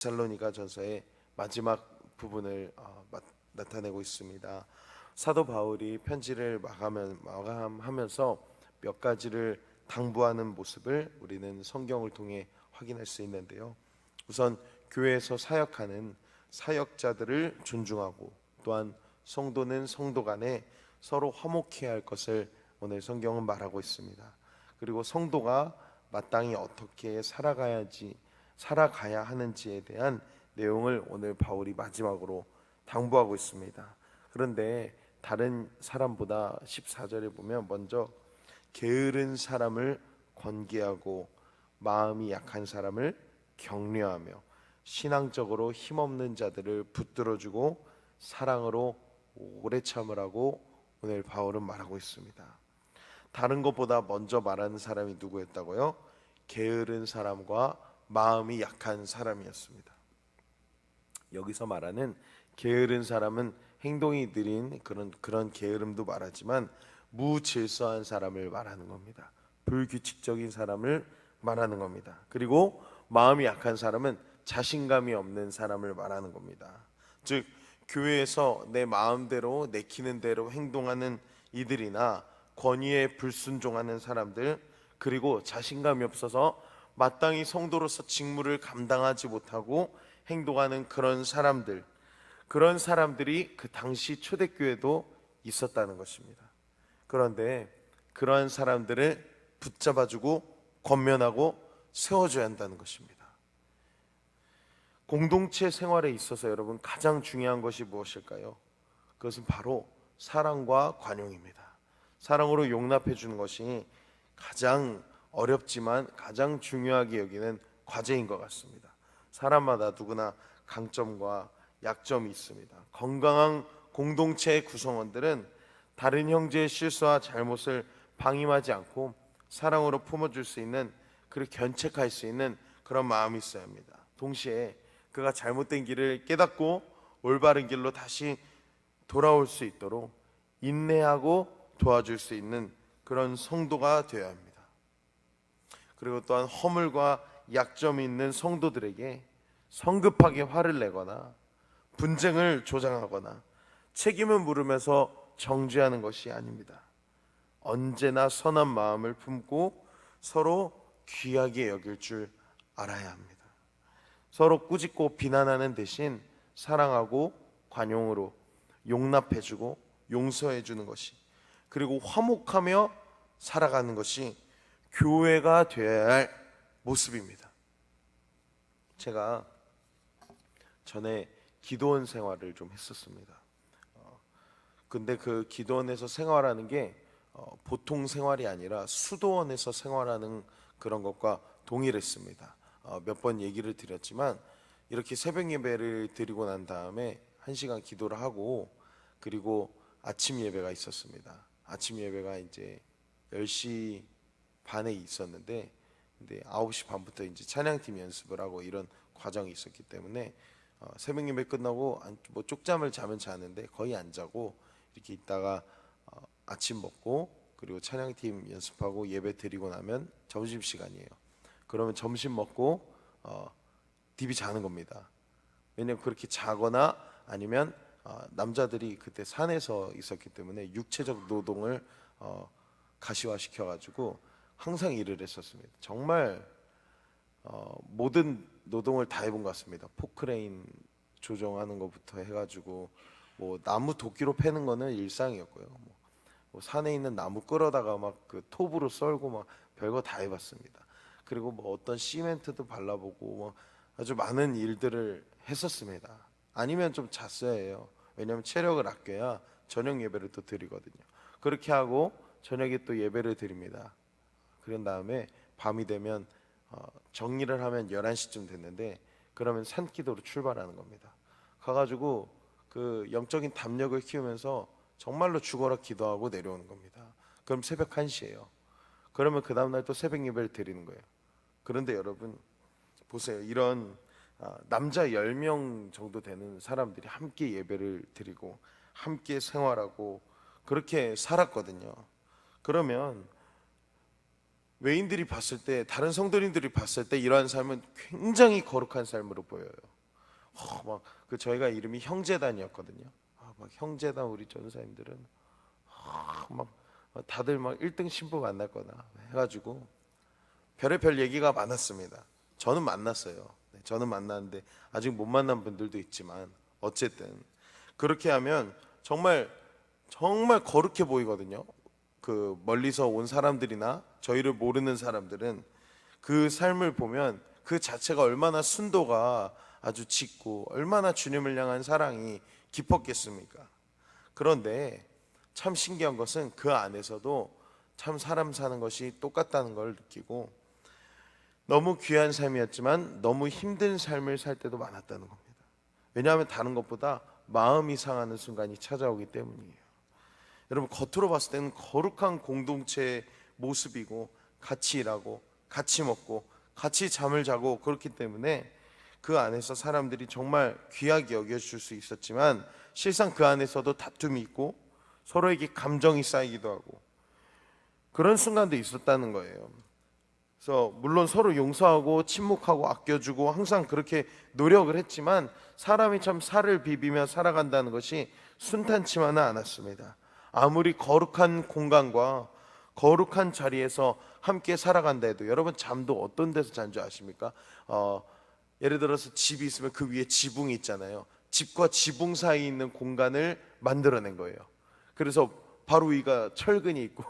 데살로니가전서의 마지막 부분을 나타내고 있습니다. 사도 바울이 편지를 마감하면서 몇 가지를 당부하는 모습을 우리는 성경을 통해 확인할 수 있는데요. 우선 교회에서 사역하는 사역자들을 존중하고, 또한 성도는 성도 간에 서로 화목해야 할 것을 오늘 성경은 말하고 있습니다. 그리고 성도가 마땅히 어떻게 살아가야 하는지에 대한 내용을 오늘 바울이 마지막으로 당부하고 있습니다. 그런데 다른 사람보다 14절에 보면 먼저 게으른 사람을 권계하고 마음이 약한 사람을 격려하며 신앙적으로 힘없는 자들을 붙들어주고 사랑으로 오래 참으라고 오늘 바울은 말하고 있습니다. 다른 것보다 먼저 말하는 사람이 누구였다고요? 게으른 사람과 마음이 약한 사람이었습니다. 여기서 말하는 게으른 사람은 행동이 느린 그런 게으름도 말하지만 무질서한 사람을 말하는 겁니다. 불규칙적인 사람을 말하는 겁니다. 그리고 마음이 약한 사람은 자신감이 없는 사람을 말하는 겁니다. 즉, 교회에서 내 마음대로 내키는 대로 행동하는 이들이나 권위에 불순종하는 사람들, 그리고 자신감이 없어서 마땅히 성도로서 직무를 감당하지 못하고 행동하는 그런 사람들이 그 당시 초대교회도 있었다는 것입니다. 그런데 그러한 사람들을 붙잡아주고 권면하고 세워줘야 한다는 것입니다. 공동체 생활에 있어서 여러분, 가장 중요한 것이 무엇일까요? 그것은 바로 사랑과 관용입니다. 사랑으로 용납해 주는 것이 가장 어렵지만 가장 중요하게 여기는 과제인 것 같습니다. 사람마다 누구나 강점과 약점이 있습니다. 건강한 공동체의 구성원들은 다른 형제의 실수와 잘못을 방임하지 않고 사랑으로 품어줄 수 있는, 그리고 견책할 수 있는 그런 마음이 있어야 합니다. 동시에 그가 잘못된 길을 깨닫고 올바른 길로 다시 돌아올 수 있도록 인내하고 도와줄 수 있는 그런 성도가 되어야 합니다. 그리고 또한 허물과 약점이 있는 성도들에게 성급하게 화를 내거나 분쟁을 조장하거나 책임을 물으면서 정죄하는 것이 아닙니다. 언제나 선한 마음을 품고 서로 귀하게 여길 줄 알아야 합니다. 서로 꾸짖고 비난하는 대신 사랑하고 관용으로 용납해주고 용서해주는 것이, 그리고 화목하며 살아가는 것이 교회가 되어야 할 모습입니다. 제가 전에 기도원 생활을 좀 했었습니다. 근데 그 기도원에서 생활하는 게 보통 생활이 아니라 수도원에서 생활하는 그런 것과 동일했습니다. 몇 번 얘기를 드렸지만, 이렇게 새벽 예배를 드리고 난 다음에 1시간 기도를 하고, 그리고 아침 예배가 있었습니다. 아침 예배가 이제 10시 반에 있었는데, 근데 9시 반부터 이제 찬양팀 연습을 하고 이런 과정이 있었기 때문에 새벽 예배 끝나고 뭐 쪽잠을 자면 자는데 거의 안 자고 이렇게 있다가 아침 먹고, 그리고 찬양팀 연습하고 예배 드리고 나면 점심 시간이에요. 그러면 점심 먹고 디비 자는 겁니다. 왜냐면 그렇게 자거나 아니면 남자들이 그때 산에서 있었기 때문에 육체적 노동을 가시화시켜가지고 항상 일을 했었습니다. 정말 모든 노동을 다 해본 것 같습니다. 포크레인 조정하는 것부터 해가지고 뭐 나무 도끼로 패는 거는 일상이었고요. 뭐 산에 있는 나무 끌어다가 막 그 톱으로 썰고 막 별거 다 해봤습니다. 그리고 뭐 어떤 시멘트도 발라보고 뭐 아주 많은 일들을 했었습니다. 아니면 좀 잤어야 해요. 왜냐하면 체력을 아껴야 저녁 예배를 또 드리거든요. 그렇게 하고 저녁에 또 예배를 드립니다. 그런 다음에 밤이 되면 정리를 하면 11시쯤 됐는데, 그러면 산기도로 출발하는 겁니다. 가가지고 그 영적인 담력을 키우면서 정말로 죽어라 기도하고 내려오는 겁니다. 그럼 새벽 1시예요. 그러면 그 다음날 또 새벽 예배를 드리는 거예요. 그런데 여러분 보세요. 이런 남자 10명 정도 되는 사람들이 함께 예배를 드리고 함께 생활하고 그렇게 살았거든요. 그러면 외인들이 봤을 때, 다른 성도님들이 봤을 때 이러한 삶은 굉장히 거룩한 삶으로 보여요. 막 그 저희가 이름이 형제단이었거든요. 막 형제단 우리 전사님들은 막 다들 막 1등 신부 만날 거다 해가지고 별의별 얘기가 많았습니다. 저는 만났어요. 네, 저는 만났는데 아직 못 만난 분들도 있지만 어쨌든 그렇게 하면 정말 정말 거룩해 보이거든요. 그 멀리서 온 사람들이나 저희를 모르는 사람들은 그 삶을 보면 그 자체가 얼마나 순도가 아주 짙고 얼마나 주님을 향한 사랑이 깊었겠습니까? 그런데 참 신기한 것은 그 안에서도 참 사람 사는 것이 똑같다는 걸 느끼고 너무 귀한 삶이었지만 너무 힘든 삶을 살 때도 많았다는 겁니다. 왜냐하면 다른 것보다 마음이 상하는 순간이 찾아오기 때문이에요. 여러분 겉으로 봤을 때는 거룩한 공동체의 모습이고 같이 일하고 같이 먹고 같이 잠을 자고 그렇기 때문에 그 안에서 사람들이 정말 귀하게 여겨줄 수 있었지만 실상 그 안에서도 다툼이 있고 서로에게 감정이 쌓이기도 하고 그런 순간도 있었다는 거예요. 그래서 물론 서로 용서하고 침묵하고 아껴주고 항상 그렇게 노력을 했지만 사람이 참 살을 비비며 살아간다는 것이 순탄치만은 않았습니다. 아무리 거룩한 공간과 거룩한 자리에서 함께 살아간다 해도 여러분 잠도 어떤 데서 잔 줄 아십니까? 예를 들어서 집이 있으면 그 위에 지붕이 있잖아요. 집과 지붕 사이에 있는 공간을 만들어낸 거예요. 그래서 바로 위가 철근이 있고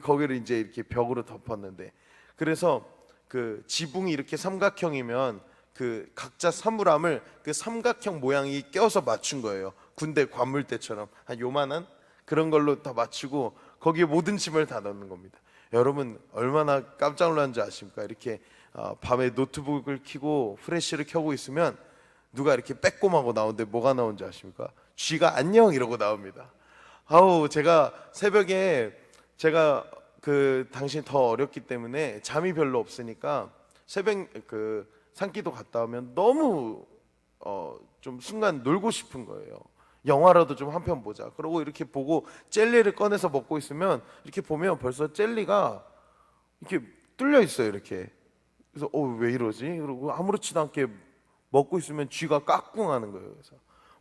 거기를 이제 이렇게 벽으로 덮었는데 그래서 그 지붕이 이렇게 삼각형이면 그 각자 사물함을 그 삼각형 모양이 껴서 맞춘 거예요. 군대 관물대처럼 한 요만한 그런 걸로 다 맞추고 거기에 모든 짐을 다 넣는 겁니다. 여러분 얼마나 깜짝 놀란지 아십니까? 이렇게 밤에 노트북을 켜고 프레시를 켜고 있으면 누가 이렇게 빼꼼하고 나오는데 뭐가 나온지 아십니까? 쥐가 안녕 이러고 나옵니다. 아우 제가 새벽에 제가 그 당시 더 어렸기 때문에 잠이 별로 없으니까 새벽 그 산기도 갔다 오면 너무 좀 순간 놀고 싶은 거예요. 영화라도 좀 한 편 보자. 그러고 이렇게 보고 젤리를 꺼내서 먹고 있으면 이렇게 보면 벌써 젤리가 이렇게 뚫려 있어요. 이렇게. 그래서 왜 이러지? 그러고 아무렇지도 않게 먹고 있으면 쥐가 까꿍하는 거예요. 그래서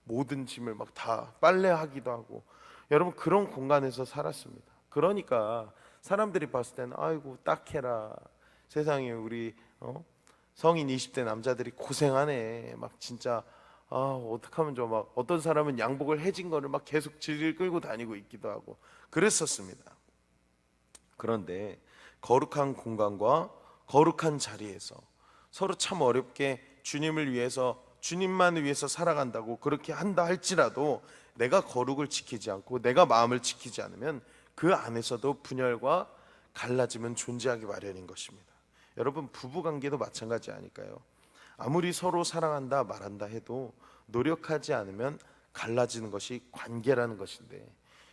모든 짐을 막 다 빨래하기도 하고 여러분 그런 공간에서 살았습니다. 그러니까 사람들이 봤을 때는 아이고 딱해라 세상에 우리 성인 20대 남자들이 고생하네 막 진짜 어떡하면 좋아 막 어떤 사람은 양복을 해진 거를 막 계속 질질 끌고 다니고 있기도 하고 그랬었습니다. 그런데 거룩한 공간과 거룩한 자리에서 서로 참 어렵게 주님을 위해서 주님만을 위해서 살아간다고 그렇게 한다 할지라도 내가 거룩을 지키지 않고 내가 마음을 지키지 않으면 그 안에서도 분열과 갈라짐은 존재하기 마련인 것입니다. 여러분 부부관계도 마찬가지 아닐까요? 아무리 서로 사랑한다 말한다 해도 노력하지 않으면 갈라지는 것이 관계라는 것인데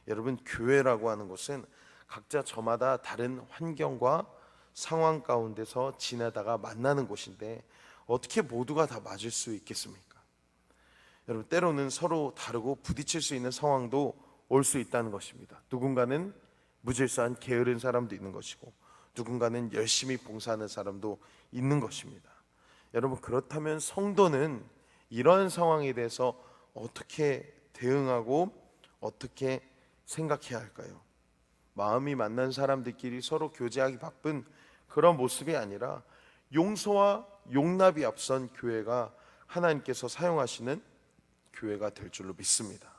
여러분 교회라고 하는 것은 각자 저마다 다른 환경과 상황 가운데서 지내다가 만나는 곳인데 어떻게 모두가 다 맞을 수 있겠습니까? 여러분 때로는 서로 다르고 부딪힐 수 있는 상황도 올 수 있다는 것입니다. 누군가는 무질서한 게으른 사람도 있는 것이고 누군가는 열심히 봉사하는 사람도 있는 것입니다. 여러분 그렇다면 성도는 이러한 상황에 대해서 어떻게 대응하고 어떻게 생각해야 할까요? 마음이 만난 사람들끼리 서로 교제하기 바쁜 그런 모습이 아니라 용서와 용납이 앞선 교회가 하나님께서 사용하시는 교회가 될 줄로 믿습니다.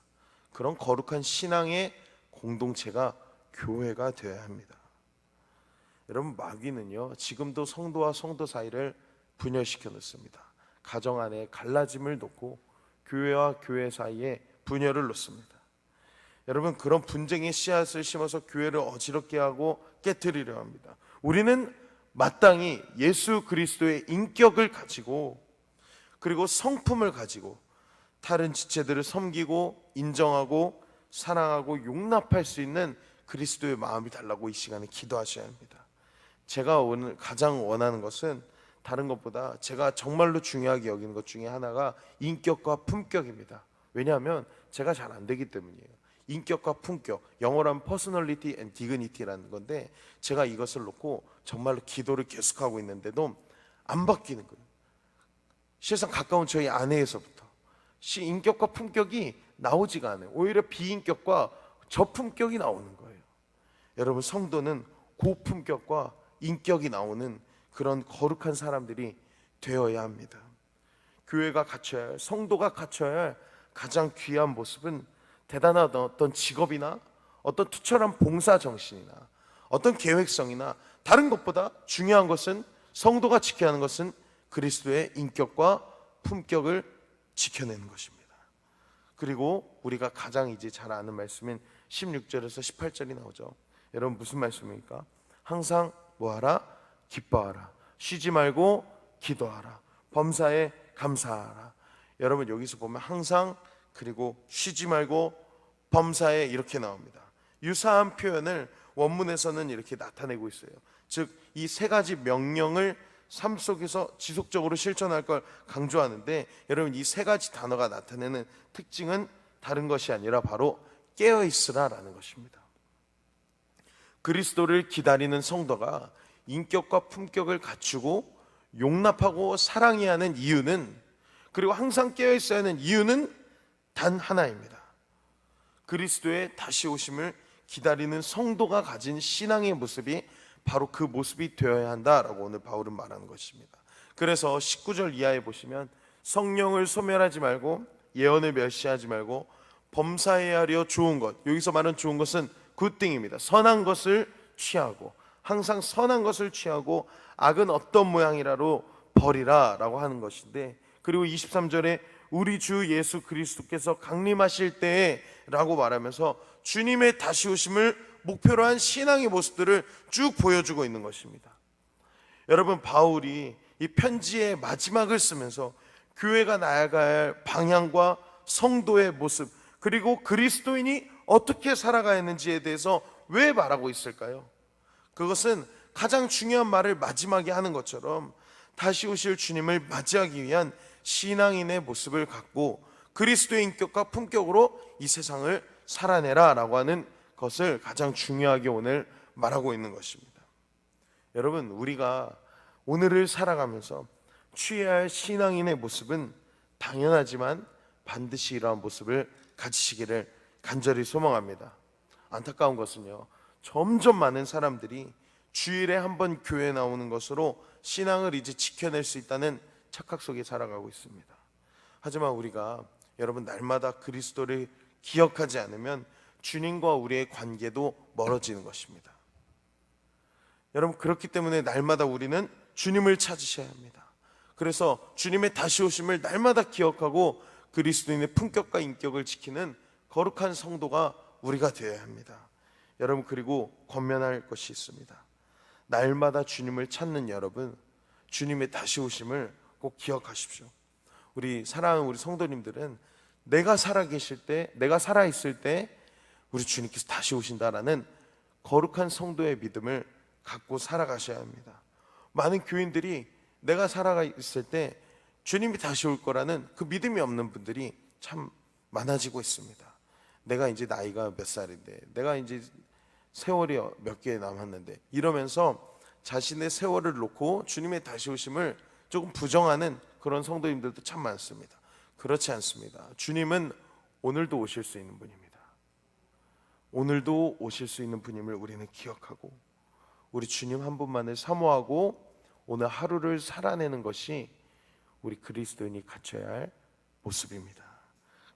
그런 거룩한 신앙의 공동체가 교회가 되어야 합니다. 여러분 마귀는요 지금도 성도와 성도 사이를 분열시켜 놓습니다. 가정 안에 갈라짐을 놓고 교회와 교회 사이에 분열을 놓습니다. 여러분 그런 분쟁의 씨앗을 심어서 교회를 어지럽게 하고 깨트리려 합니다. 우리는 마땅히 예수 그리스도의 인격을 가지고 그리고 성품을 가지고 다른 지체들을 섬기고 인정하고 사랑하고 용납할 수 있는 그리스도의 마음이 달라고 이 시간에 기도하셔야 합니다. 제가 오늘 가장 원하는 것은 다른 것보다 제가 정말로 중요하게 여기는 것 중에 하나가 인격과 품격입니다. 왜냐하면 제가 잘 안 되기 때문이에요. 인격과 품격, 영어로 하면 personality and dignity라는 건데 제가 이것을 놓고 정말로 기도를 계속하고 있는데도 안 바뀌는 거예요. 세상 가까운 저희 아내에서부터 인격과 품격이 나오지가 않아요. 오히려 비인격과 저품격이 나오는 거예요. 여러분, 성도는 고품격과 인격이 나오는 그런 거룩한 사람들이 되어야 합니다. 교회가 갖춰야 할, 성도가 갖춰야 할 가장 귀한 모습은 대단한 어떤 직업이나 어떤 투철한 봉사 정신이나 어떤 계획성이나 다른 것보다 중요한 것은, 성도가 지켜야 하는 것은 그리스도의 인격과 품격을 지켜내는 것입니다. 그리고 우리가 가장 이제 잘 아는 말씀인 16절에서 18절이 나오죠. 여러분, 무슨 말씀입니까? 항상 뭐하라? 기뻐하라. 쉬지 말고 기도하라. 범사에 감사하라. 여러분, 여기서 보면 항상, 그리고 쉬지 말고, 범사에 이렇게 나옵니다. 유사한 표현을 원문에서는 이렇게 나타내고 있어요. 즉, 이 세 가지 명령을 삶 속에서 지속적으로 실천할 걸 강조하는데, 여러분, 이 세 가지 단어가 나타내는 특징은 다른 것이 아니라 바로 깨어있으라라는 것입니다. 그리스도를 기다리는 성도가 인격과 품격을 갖추고 용납하고 사랑해야 하는 이유는, 그리고 항상 깨어있어야 하는 이유는 단 하나입니다. 그리스도의 다시 오심을 기다리는 성도가 가진 신앙의 모습이 바로 그 모습이 되어야 한다라고 오늘 바울은 말하는 것입니다. 그래서 19절 이하에 보시면, 성령을 소멸하지 말고 예언을 멸시하지 말고 범사해야 하려 좋은 것, 여기서 말하는 좋은 것은 굿띵입니다. 선한 것을 취하고, 항상 선한 것을 취하고 악은 어떤 모양이라도 버리라 라고 하는 것인데, 그리고 23절에 우리 주 예수 그리스도께서 강림하실 때에 라고 말하면서 주님의 다시 오심을 목표로 한 신앙의 모습들을 쭉 보여주고 있는 것입니다. 여러분, 바울이 이 편지의 마지막을 쓰면서 교회가 나아가야 할 방향과 성도의 모습, 그리고 그리스도인이 어떻게 살아가야 하는지에 대해서 왜 말하고 있을까요? 그것은 가장 중요한 말을 마지막에 하는 것처럼 다시 오실 주님을 맞이하기 위한 신앙인의 모습을 갖고 그리스도의 인격과 품격으로 이 세상을 살아내라 라고 하는 것을 가장 중요하게 오늘 말하고 있는 것입니다. 여러분, 우리가 오늘을 살아가면서 취해야 할 신앙인의 모습은 당연하지만 반드시 이러한 모습을 가지시기를 간절히 소망합니다. 안타까운 것은요, 점점 많은 사람들이 주일에 한 번 교회에 나오는 것으로 신앙을 이제 지켜낼 수 있다는 착각 속에 살아가고 있습니다. 하지만 우리가, 여러분, 날마다 그리스도를 기억하지 않으면 주님과 우리의 관계도 멀어지는 것입니다. 여러분, 그렇기 때문에 날마다 우리는 주님을 찾으셔야 합니다. 그래서 주님의 다시 오심을 날마다 기억하고 그리스도인의 품격과 인격을 지키는 거룩한 성도가 우리가 되어야 합니다. 여러분, 그리고 권면할 것이 있습니다. 날마다 주님을 찾는 여러분, 주님의 다시 오심을 꼭 기억하십시오. 우리 사랑하는 우리 성도님들은 내가 살아계실 때, 내가 살아있을 때 우리 주님께서 다시 오신다라는 거룩한 성도의 믿음을 갖고 살아가셔야 합니다. 많은 교인들이 내가 살아가 있을 때 주님이 다시 올 거라는 그 믿음이 없는 분들이 참 많아지고 있습니다. 내가 이제 나이가 몇 살인데, 내가 이제 세월이 몇 개 남았는데, 이러면서 자신의 세월을 놓고 주님의 다시 오심을 조금 부정하는 그런 성도님들도 참 많습니다. 그렇지 않습니다. 주님은 오늘도 오실 수 있는 분입니다. 오늘도 오실 수 있는 분임을 우리는 기억하고, 우리 주님 한 분만을 사모하고 오늘 하루를 살아내는 것이 우리 그리스도인이 갖춰야 할 모습입니다.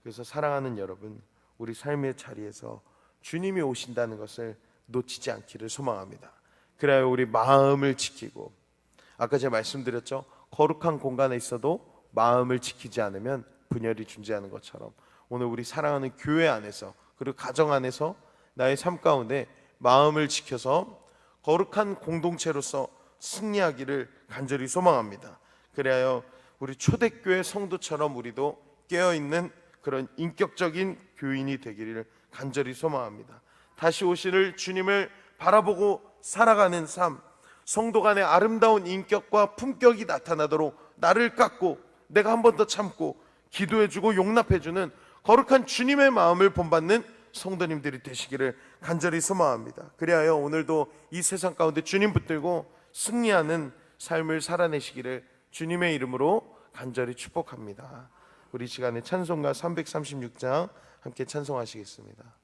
그래서 사랑하는 여러분, 우리 삶의 자리에서 주님이 오신다는 것을 놓치지 않기를 소망합니다. 그래야 우리 마음을 지키고, 아까 제가 말씀드렸죠, 거룩한 공간에 있어도 마음을 지키지 않으면 분열이 존재하는 것처럼, 오늘 우리 사랑하는 교회 안에서, 그리고 가정 안에서 나의 삶 가운데 마음을 지켜서 거룩한 공동체로서 승리하기를 간절히 소망합니다. 그래야 우리 초대교회 성도처럼 우리도 깨어있는 그런 인격적인 교인이 되기를 간절히 소망합니다. 다시 오실 주님을 바라보고 살아가는 삶, 성도 간의 아름다운 인격과 품격이 나타나도록 나를 깎고 내가 한 번 더 참고 기도해주고 용납해주는 거룩한 주님의 마음을 본받는 성도님들이 되시기를 간절히 소망합니다. 그리하여 오늘도 이 세상 가운데 주님 붙들고 승리하는 삶을 살아내시기를 주님의 이름으로 간절히 축복합니다. 우리 시간에 찬송가 336장 함께 찬송하시겠습니다.